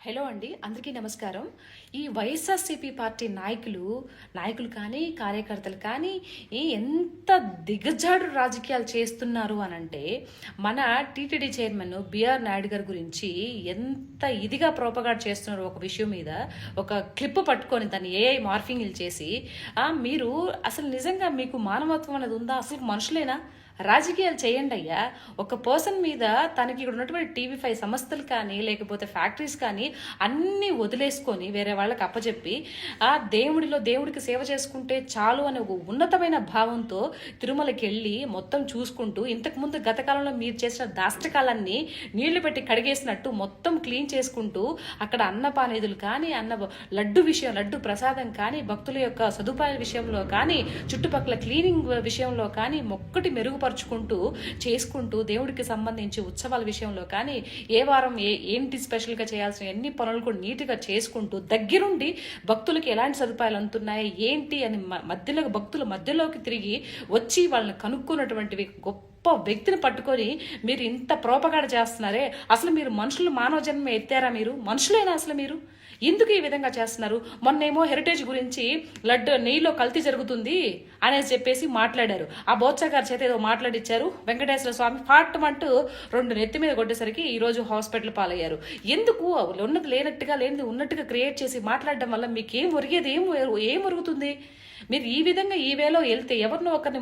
Hello అండి, అందరికీ నమస్కారం. ఈ వైఎస్ఆర్సీపీ పార్టీ నాయకులు కానీ కార్యకర్తలు కానీ ఎంత దిగజాడు రాజకీయాలు చేస్తున్నారు అనంటే, మన టీటీడీ చైర్మన్ బిఆర్ నాయుడు గారి గురించి ఎంత ఇదిగా ప్రోపగాడ్ చేస్తున్నారు ఒక విషయం మీద ఒక క్లిప్ పట్టుకొని దాన్ని ఏఐ మార్ఫింగ్లు చేసి మీరు అసలు నిజంగా మీకు మానవత్వం అనేది ఉందా? అసలు మనుషులేనా? రాజకీయాలు చేయండి అయ్యా. ఒక పర్సన్ మీద తనకి ఇక్కడ ఉన్నటువంటి టీవీ5 సంస్థలు కానీ లేకపోతే ఫ్యాక్టరీస్ కానీ అన్నీ వదిలేసుకొని వేరే వాళ్ళకి అప్పచెప్పి దేవుడికి సేవ చేసుకుంటే చాలు అనే ఒక ఉన్నతమైన భావంతో తిరుమలకి వెళ్ళి మొత్తం చూసుకుంటూ ఇంతకుముందు గత కాలంలో మీరు చేసిన దాష్టకాలన్నీ నీళ్లు పెట్టి కడిగేసినట్టు మొత్తం క్లీన్ చేసుకుంటూ అక్కడ అన్నపానేదులు కానీ లడ్డు ప్రసాదం కానీ భక్తుల యొక్క సదుపాయాల విషయంలో కానీ చుట్టుపక్కల క్లీనింగ్ విషయంలో కానీ మొక్కటి మెరుగుపరుచుకుంటూ చేసుకుంటూ దేవుడికి సంబంధించి ఉత్సవాల విషయంలో కానీ ఏ వారం ఏంటి స్పెషల్గా చేయాల్సిన ఎన్ని పనులు కూడా నీట్గా చేసుకుంటూ దగ్గరుండి భక్తులకి ఎలాంటి సదుపాయాలు అందుతున్నాయి ఏంటి అని భక్తుల మధ్యలోకి తిరిగి వచ్చి వాళ్ళని కనుక్కున్నటువంటివి గొప్ప వ్యక్తిని పట్టుకొని మీరు ఇంత ప్రోపగాడ చేస్తున్నారే. అసలు మీరు మానవ జన్మ ఎత్తారా? మీరు మనుషులేనా? అసలు మీరు ఎందుకు ఈ విధంగా చేస్తున్నారు? మొన్నేమో హెరిటేజ్ గురించి నెయ్యిలో కల్తీ జరుగుతుంది అనేసి చెప్పేసి మాట్లాడారు. ఆ బోత్స గారి చేత ఏదో మాట్లాడిచ్చారు. వెంకటేశ్వర స్వామి ఫాట్మంటూ 2 నెత్తి మీద కొట్టేసరికి ఈరోజు హాస్పిటల్ పాలయ్యారు. ఎందుకు? ఉన్నది లేనట్టుగా లేనిది ఉన్నట్టుగా క్రియేట్ చేసి మాట్లాడడం వల్ల మీకేం ఒరిగేది? ఏం ఒరుగుతుంది? మీరు ఈ విధంగా ఈ వేలో వెళ్తే ఎవరినో ఒకరిని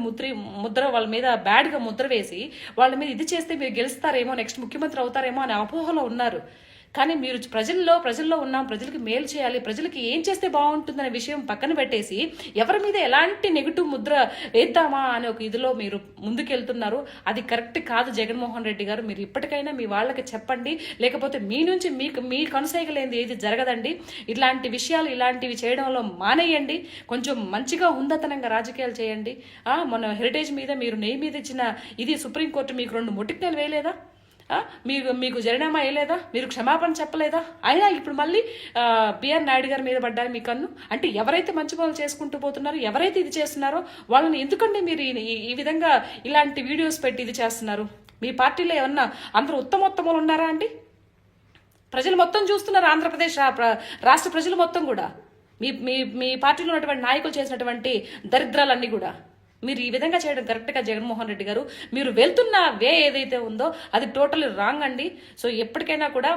ముద్ర వాళ్ళ మీద బ్యాడ్గా ముద్ర వేసి వాళ్ళ మీద ఇది చేస్తే మీరు గెలుస్తారేమో, నెక్స్ట్ ముఖ్యమంత్రి అవుతారేమో అనే అపోహలో ఉన్నారు. కానీ మీరు ప్రజల్లో ఉన్నాం, ప్రజలకు మేలు చేయాలి, ప్రజలకి ఏం చేస్తే బాగుంటుందనే విషయం పక్కన పెట్టేసి ఎవరి మీద ఎలాంటి నెగిటివ్ ముద్ర వేద్దామా అనే ఒక ఇదిలో మీరు ముందుకెళ్తున్నారు. అది కరెక్ట్ కాదు. జగన్మోహన్ రెడ్డి గారు, మీరు ఇప్పటికైనా మీ వాళ్ళకి చెప్పండి. లేకపోతే మీ నుంచి మీ కొనసాగలేంది ఏది జరగదండి. ఇలాంటివి చేయడంలో మానేయండి. కొంచెం మంచిగా ఉందతనంగా రాజకీయాలు చేయండి. మన హెరిటేజ్ మీద మీరు నెయ్యి మీద ఇచ్చిన ఇది సుప్రీంకోర్టు మీకు 2 మొటిక్కాయలు వేయలేదా? మీకు జరినామా వేయలేదా? మీరు క్షమాపణ చెప్పలేదా? అయినా ఇప్పుడు మళ్ళీ బిఆర్ నాయుడు గారి మీద పడ్డారు మీ కన్ను. అంటే ఎవరైతే మంచి పనులు చేసుకుంటూ పోతున్నారో, ఎవరైతే ఇది చేస్తున్నారో వాళ్ళని ఎందుకండి మీరు ఈ విధంగా ఇలాంటి వీడియోస్ పెట్టి ఇది చేస్తున్నారు? మీ పార్టీలో ఏమన్నా అందరూ ఉత్తమోత్తములు ఉన్నారా అండి? ప్రజలు మొత్తం చూస్తున్నారు. ఆంధ్రప్రదేశ్ రాష్ట్ర ప్రజలు మొత్తం కూడా మీ పార్టీలో ఉన్నటువంటి నాయకులు చేసినటువంటి దరిద్రాలన్నీ కూడా మీరు ఈ విధంగా చేయడం కరెక్ట్గా జగన్మోహన్ రెడ్డి గారు? మీరు వెళ్తున్న వే ఏదైతే ఉందో అది టోటల్ రాంగ్ అండి. సో ఎప్పటికైనా కూడా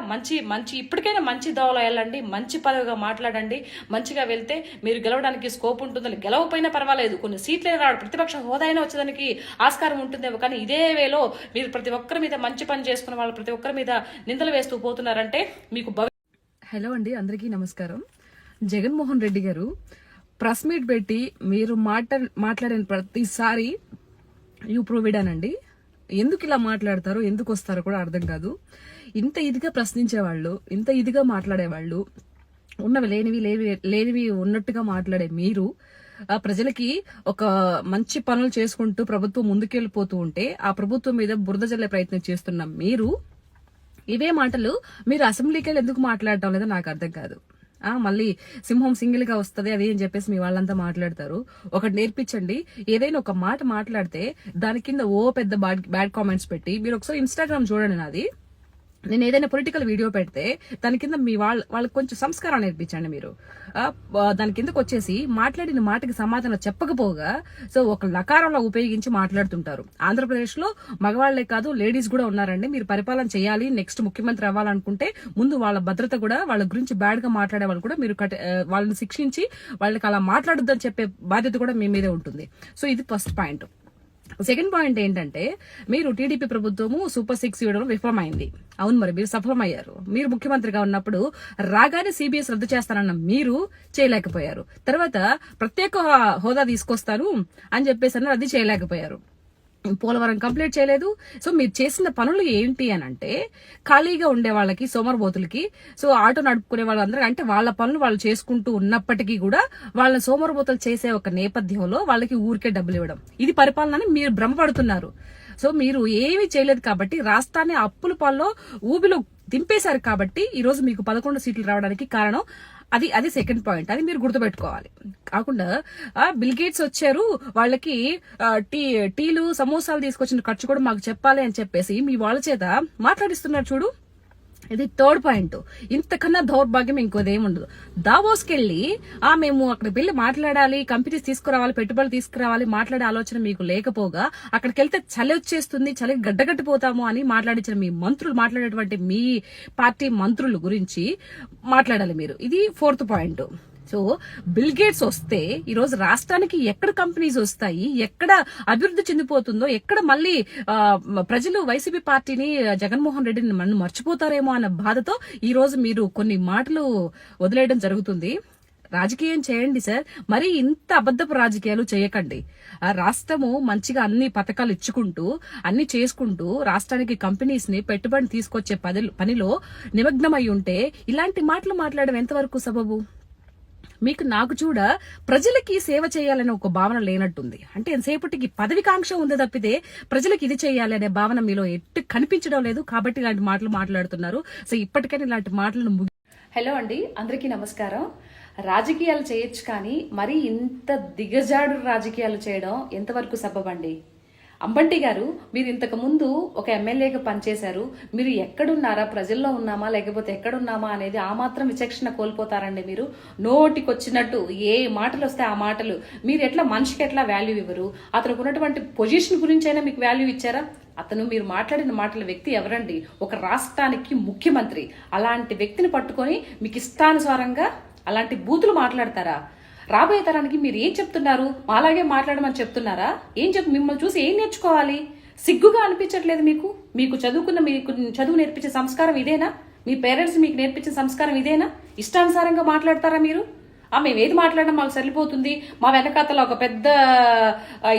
ఇప్పటికైనా మంచి దోవలో వెళ్ళండి, మంచి పదవిగా మాట్లాడండి. మంచిగా వెళ్తే మీరు గెలవడానికి స్కోప్ ఉంటుందని, గెలవపోయినా పర్వాలేదు, కొన్ని సీట్లే రావడం, ప్రతిపక్ష హోదా అయినా వచ్చేదానికి ఆస్కారం ఉంటుందేమో. కానీ ఇదే వేలో మీరు ప్రతి ఒక్కరి మీద మంచి పని చేసుకున్న వాళ్ళు ప్రతి ఒక్కరి మీద నిందలు వేస్తూ పోతున్నారంటే మీకు హలో అండి, అందరికీ నమస్కారం. జగన్మోహన్ రెడ్డి గారు ప్రెస్ మీట్ పెట్టి మీరు మాట్లాడిన ప్రతిసారి యూ ప్రూవిడానండి. ఎందుకు ఇలా మాట్లాడతారో, ఎందుకు వస్తారో కూడా అర్థం కాదు. ఇంత ఇదిగా ప్రశ్నించేవాళ్ళు, ఇంత ఇదిగా మాట్లాడేవాళ్ళు, ఉన్నవి లేనివి ఉన్నట్టుగా మాట్లాడే మీరు ప్రజలకి ఒక మంచి పనులు చేసుకుంటూ ప్రభుత్వం ముందుకెళ్ళిపోతూ ఉంటే ఆ ప్రభుత్వం మీద బురద జల్లే ప్రయత్నం చేస్తున్న మీరు ఇవే మాటలు మీరు అసెంబ్లీకి వెళ్ళి ఎందుకు మాట్లాడటం లేదో నాకు అర్థం కాదు. మళ్ళీ సింహం సింగిల్ గా వస్తుంది అది అని చెప్పేసి మీ వాళ్ళంతా మాట్లాడతారు. ఒకటి నేర్పించండి. ఏదైనా ఒక మాట మాట్లాడితే దాని కింద పెద్ద బ్యాడ్ కామెంట్స్ పెట్టి మీరు ఒకసారి ఇన్స్టాగ్రామ్ చూడండి నాది. నేను ఏదైనా పొలిటికల్ వీడియో పెడితే దాని కింద మీ వాళ్ళకి కొంచెం సంస్కారం నేర్పించండి. మీరు దాని కిందకు వచ్చేసి మాట్లాడిన మాటకి సమాధానం చెప్పకపోగా ఒక లకారంలో ఉపయోగించి మాట్లాడుతుంటారు. ఆంధ్రప్రదేశ్ లో మగవాళ్లే కాదు లేడీస్ కూడా ఉన్నారండి. మీరు పరిపాలన చేయాలి, నెక్స్ట్ ముఖ్యమంత్రి అవ్వాలనుకుంటే ముందు వాళ్ళ భద్రత కూడా, వాళ్ళ గురించి బ్యాడ్ గా మాట్లాడే వాళ్ళు కూడా మీరు వాళ్ళని శిక్షించి వాళ్ళకి అలా మాట్లాడొద్దని చెప్పే బాధ్యత కూడా మీ మీదే ఉంటుంది. సో ఇది ఫస్ట్ పాయింట్. సెకండ్ పాయింట్ ఏంటంటే, మీరు టీడీపీ ప్రభుత్వము సూపర్ 6 ఇవ్వడంలో విఫలమైంది. అవును, మరి మీరు సఫలమయ్యారు. మీరు ముఖ్యమంత్రిగా ఉన్నప్పుడు రాగానే సిబిఎస్ రద్దు చేస్తానన్న మీరు చేయలేకపోయారు. తర్వాత ప్రత్యేక హోదా తీసుకొస్తారు అని చెప్పేసి అన్నారు, అది చేయలేకపోయారు. పోలవరం కంప్లీట్ చేయలేదు. సో మీరు చేసిన పనులు ఏంటి అని అంటే, ఖాళీగా ఉండే వాళ్ళకి, సోమరబోతులకి, ఆటో నడుపుకునే వాళ్ళందరూ అంటే వాళ్ళ పనులు వాళ్ళు చేసుకుంటూ ఉన్నప్పటికీ కూడా వాళ్ళ సోమరబోతులు చేసే ఒక నేపథ్యంలో వాళ్ళకి ఊరికే డబ్బులు ఇవ్వడం, ఇది పరిపాలన అని మీరు భ్రమపడుతున్నారు. సో మీరు ఏమీ చేయలేదు కాబట్టి రాష్ట్రాన్ని అప్పుల పాల్లో ఊబిలో దింపేశారు కాబట్టి ఈ రోజు మీకు 11 సీట్లు రావడానికి కారణం అది సెకండ్ పాయింట్. అది మీరు గుర్తుపెట్టుకోవాలి. కాకుండా బిల్ గేట్స్ వచ్చారు, వాళ్ళకి టీలు సమోసాలు తీసుకొచ్చిన ఖర్చు కూడా మాకు చెప్పాలి అని చెప్పేసి మీ వాళ్ళ చేత మాట్లాడిస్తున్నారు చూడు. ఇది థర్డ్ పాయింట్. ఇంతకన్నా దౌర్భాగ్యం ఇంకోదేముండదు. దావోస్కి వెళ్ళి మేము అక్కడికి వెళ్ళి మాట్లాడాలి, కంపెనీస్ తీసుకురావాలి, పెట్టుబడులు తీసుకురావాలి, మాట్లాడే ఆలోచన మీకు లేకపోగా అక్కడికి వెళ్తే చలి వచ్చేస్తుంది, చలి గడ్డగట్టిపోతాము అని మాట్లాడించిన మీ మంత్రులు, మాట్లాడేటువంటి మీ పార్టీ మంత్రుల గురించి మాట్లాడాలి మీరు. ఇది fourth point. So bill gates వస్తే ఈరోజు రాష్ట్రానికి ఎక్కడ కంపెనీస్ వస్తాయి, ఎక్కడ అభివృద్ధి చెందిపోతుందో, ఎక్కడ మళ్ళీ ప్రజలు వైసీపీ పార్టీని, జగన్మోహన్ రెడ్డిని మనం మర్చిపోతారేమో అన్న బాధతో ఈ రోజు మీరు కొన్ని మాటలు వదిలేయడం జరుగుతుంది. రాజకీయం చేయండి సార్, మరి ఇంత అబద్ధపు రాజకీయాలు చేయకండి. ఆ రాష్ట్రము మంచిగా అన్ని పథకాలు ఇచ్చుకుంటూ అన్ని చేసుకుంటూ రాష్ట్రానికి కంపెనీస్ ని పెట్టుబడి తీసుకొచ్చే పనిలో నిమగ్నమై ఉంటే ఇలాంటి మాటలు మాట్లాడడం ఎంతవరకు సబబు? మీకు నాకు చూడ ప్రజలకి సేవ చేయాలనే ఒక భావన లేనట్టుంది. అంటే ఎంతసేపటికి పదవికాంక్ష ఉంది తప్పితే ప్రజలకు ఇది చేయాలి అనే భావన మీలో ఎట్టు కనిపించడం లేదు. కాబట్టి ఇలాంటి మాటలు మాట్లాడుతున్నారు. సో ఇప్పటికైనా ఇలాంటి మాటలను హలో అండి, అందరికీ నమస్కారం. రాజకీయాలు చేయొచ్చు, కానీ మరి ఇంత దిగజాడు రాజకీయాలు చేయడం ఎంతవరకు సబబండి? అంబంటి గారు, మీరు ఇంతకు ముందు ఒక ఎమ్మెల్యేగా పనిచేశారు. మీరు ఎక్కడున్నారా, ప్రజల్లో ఉన్నామా లేకపోతే ఎక్కడున్నామా అనేది ఆ మాత్రం విచక్షణ కోల్పోతారండి మీరు. నోటికొచ్చినట్టు ఏ మాటలు వస్తే ఆ మాటలు. మీరు ఎట్లా మనిషికి ఎట్లా వాల్యూ ఇవ్వరు? అతనికి ఉన్నటువంటి పొజిషన్ గురించి అయినా మీకు వాల్యూ ఇచ్చారా? అతను మీరు మాట్లాడిన మాటల వ్యక్తి ఎవరండి? ఒక రాష్ట్రానికి ముఖ్యమంత్రి. అలాంటి వ్యక్తిని పట్టుకొని మీకు ఇష్టానుసారంగా అలాంటి బూతులు మాట్లాడతారా? రాబోయే తరానికి మీరు ఏం చెప్తున్నారు? అలాగే మాట్లాడమని చెప్తున్నారా? మిమ్మల్ని చూసి ఏం నేర్చుకోవాలి? సిగ్గుగా అనిపించట్లేదు మీకు? మీకు చదువు నేర్పించే సంస్కారం ఇదేనా? మీ పేరెంట్స్ మీకు నేర్పించిన సంస్కారం ఇదేనా? ఇష్టానుసారంగా మాట్లాడతారా మీరు? మేము ఏది మాట్లాడడం మాకు సరిపోతుంది, మా వెనకాతల ఒక పెద్ద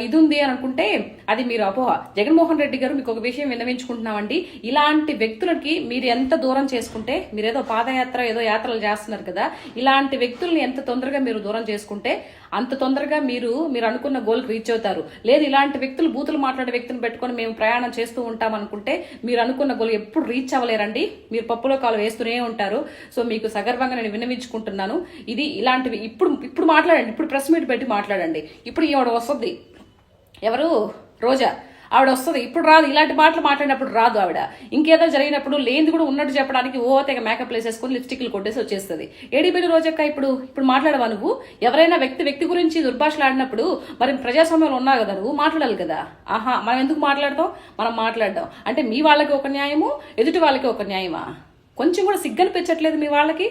ఇది ఉంది అని అనుకుంటే అది మీరు అపోహ. జగన్మోహన్ రెడ్డి గారు, మీకు ఒక విషయం విన్నవించుకుంటున్నామండి. ఇలాంటి వ్యక్తులకి మీరు ఎంత దూరం చేసుకుంటే, మీరేదో పాదయాత్ర ఏదో యాత్రలు చేస్తున్నారు కదా, ఇలాంటి వ్యక్తుల్ని ఎంత తొందరగా మీరు దూరం చేసుకుంటే అంత తొందరగా మీరు అనుకున్న గోల్కి రీచ్ అవుతారు. లేదు ఇలాంటి వ్యక్తులు, బూతులు మాట్లాడే వ్యక్తులను పెట్టుకొని మేము ప్రయాణం చేస్తూ ఉంటాం అనుకుంటే మీరు అనుకున్న గోల్ ఎప్పుడు రీచ్ అవ్వలేరండి. మీరు పప్పులో కాలు వేస్తూనే ఉంటారు. సో మీకు సగర్వంగా నేను విన్నవించుకుంటున్నాను. ఇది ఇలాంటివి ఇప్పుడు మాట్లాడండి. ఇప్పుడు ప్రెస్ మీట్ పెట్టి మాట్లాడండి. ఇప్పుడు ఈవిడ వస్తుంది, ఎవరు? రోజా. ఆవిడ వస్తుంది, ఇప్పుడు రాదు. ఇలాంటి మాటలు మాట్లాడినప్పుడు రాదు ఆవిడ. ఇంకేదో జరిగినప్పుడు లేనిది కూడా ఉన్నట్టు చెప్పడానికి తెగ మేకప్ వేసేసుకొని లిప్స్టిక్లు కొట్టేసి వచ్చేస్తుంది. ఏడీబీలు రోజక్క ఇప్పుడు మాట్లాడవా నువ్వు? ఎవరైనా వ్యక్తి గురించి దుర్భాషలు ఆడినప్పుడు మరి ప్రజాస్వామ్యంలో ఉన్నావు కదా, నువ్వు మాట్లాడాలి కదా. మనం ఎందుకు మాట్లాడతాం? మనం మాట్లాడడం అంటే మీ వాళ్ళకి ఒక న్యాయము, ఎదుటి వాళ్ళకి ఒక న్యాయమా? కొంచెం కూడా సిగ్గనిపించట్లేదు మీ వాళ్ళకి?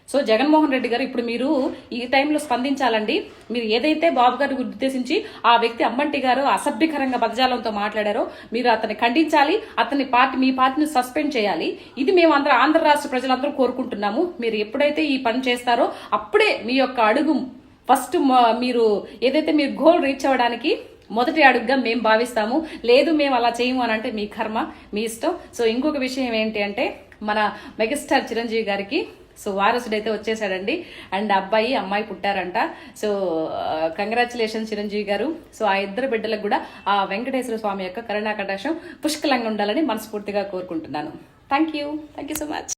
సో జగన్మోహన్ రెడ్డి గారు, ఇప్పుడు మీరు ఈ టైంలో స్పందించాలండి. మీరు ఏదైతే బాబు గారిని ఉద్దేశించి ఆ వ్యక్తి అంబంటి గారు అసభ్యకరంగా పదజాలంతో మాట్లాడారో మీరు అతన్ని ఖండించాలి. మీ పార్టీని సస్పెండ్ చేయాలి. ఇది మేము ఆంధ్ర రాష్ట్ర ప్రజలందరూ కోరుకుంటున్నాము. మీరు ఎప్పుడైతే ఈ పని చేస్తారో అప్పుడే మీ యొక్క అడుగు ఫస్ట్ మీరు ఏదైతే మీరు గోల్ రీచ్ అవ్వడానికి మొదటి అడుగుగా మేము భావిస్తాము. లేదు మేము అలా చేయము అని అంటే మీ కర్మ, మీ ఇష్టం. సో ఇంకొక విషయం ఏంటి అంటే, మన మెగాస్టార్ చిరంజీవి గారికి వారసుడైతే వచ్చేసాడండి. అండ్ అమ్మాయి పుట్టారంట. సో కంగ్రాచులేషన్ చిరంజీవి గారు. సో ఆ ఇద్దరు బిడ్డలకు కూడా ఆ వెంకటేశ్వర స్వామి యొక్క కరుణా కటాక్షం పుష్కలంగా ఉండాలని మనస్ఫూర్తిగా కోరుకుంటున్నాను. Thank you so much.